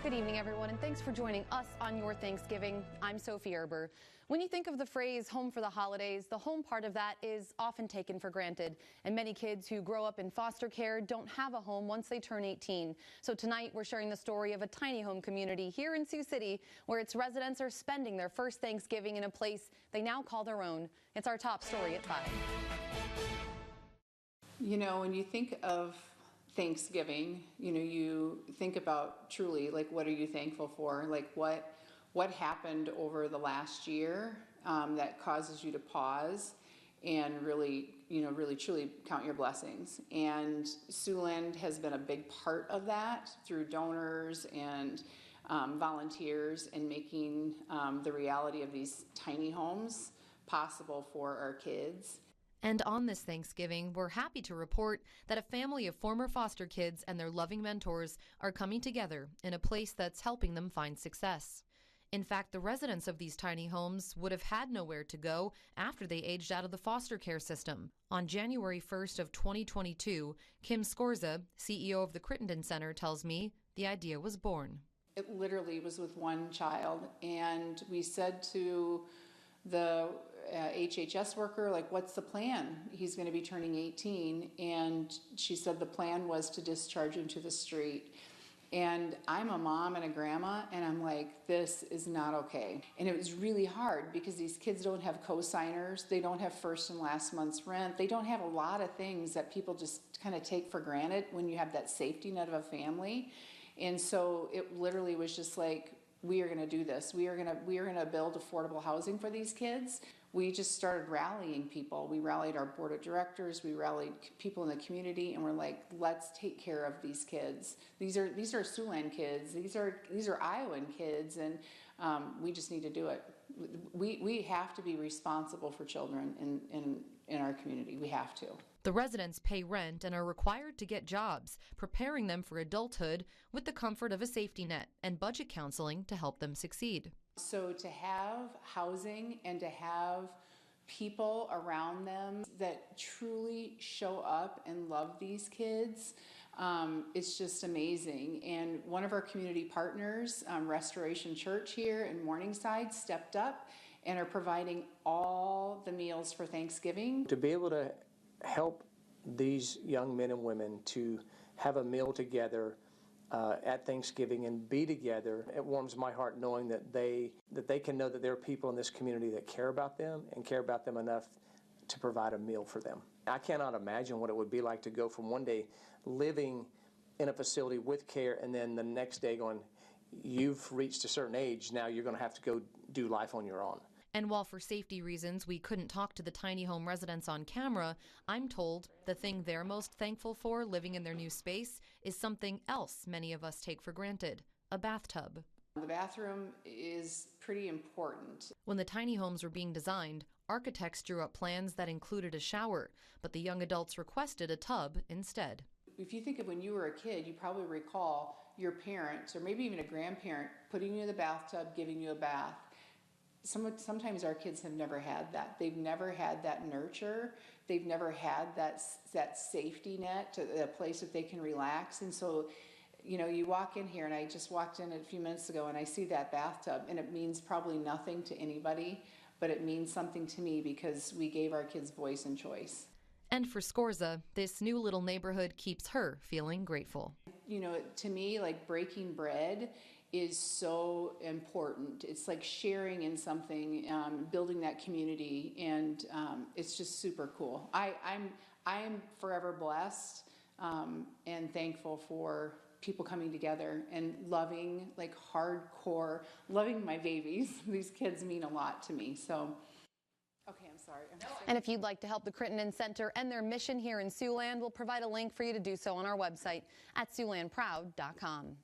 Good evening, everyone, and thanks for joining us on your Thanksgiving. I'm Sophie Erber. When you think of the phrase home for the holidays, the home part of that is often taken for granted. And many kids who grow up in foster care don't have a home once they turn 18. So tonight we're sharing the story of a tiny home community here in Sioux City where its residents are spending their first Thanksgiving in a place they now call their own. It's our top story at 5. You know, when you think of Thanksgiving, you think about truly, like, what are you thankful for? Like, what happened over the last year that causes you to pause and really, really truly count your blessings. And Siouxland has been a big part of that through donors and volunteers in making the reality of these tiny homes possible for our kids. And on this Thanksgiving, we're happy to report that a family of former foster kids and their loving mentors are coming together in a place that's helping them find success. In fact, the residents of these tiny homes would have had nowhere to go after they aged out of the foster care system. On January 1st of 2022, Kim Skorza, CEO of the Crittenden Center, tells me the idea was born. It literally was with one child, and we said to the HHS worker, like, what's the plan? He's going to be turning 18. And she said the plan was to discharge him to the street. And I'm a mom and a grandma, and I'm like, this is not okay. And it was really hard because these kids don't have co-signers. They don't have first and last month's rent. They don't have a lot of things that people just kind of take for granted when you have that safety net of a family. And so it literally was just like, we are going to do this. We are going to build affordable housing for these kids. We just started rallying people. We rallied our board of directors. We rallied people in the community, and we're like, let's take care of these kids. These are Siouxland kids. These are Iowan kids, and we just need to do it. We have to be responsible for children in our community. We have to. The residents pay rent and are required to get jobs, preparing them for adulthood with the comfort of a safety net and budget counseling to help them succeed. So to have housing and to have people around them that truly show up and love these kids, it's just amazing. And one of our community partners, Restoration Church here in Morningside, stepped up and are providing all the meals for Thanksgiving. To be able to help these young men and women to have a meal together at Thanksgiving and be together, it warms my heart knowing that they can know that there are people in this community that care about them and care about them enough to provide a meal for them. I cannot imagine what it would be like to go from one day living in a facility with care and then the next day going, you've reached a certain age, now you're going to have to go do life on your own. And while for safety reasons we couldn't talk to the tiny home residents on camera, I'm told the thing they're most thankful for living in their new space is something else many of us take for granted: a bathtub. The bathroom is pretty important. When the tiny homes were being designed, architects drew up plans that included a shower, but the young adults requested a tub instead. If you think of when you were a kid, you probably recall your parents or maybe even a grandparent putting you in the bathtub, giving you a bath. Sometimes our kids have never had that. They've never had that nurture. They've never had that safety net, a place that they can relax. And so, you walk in here, and I just walked in a few minutes ago, and I see that bathtub, and it means probably nothing to anybody, but it means something to me because we gave our kids voice and choice. And for Skorza, this new little neighborhood keeps her feeling grateful. To me, like, breaking bread is so important. It's like sharing in something, building that community, and it's just super cool. I am forever blessed and thankful for people coming together and loving, like, hardcore, loving my babies. These kids mean a lot to me. So. Okay, I'm sorry. And if you'd like to help the Crittenden Center and their mission here in Siouxland, we'll provide a link for you to do so on our website at SiouxlandProud.com.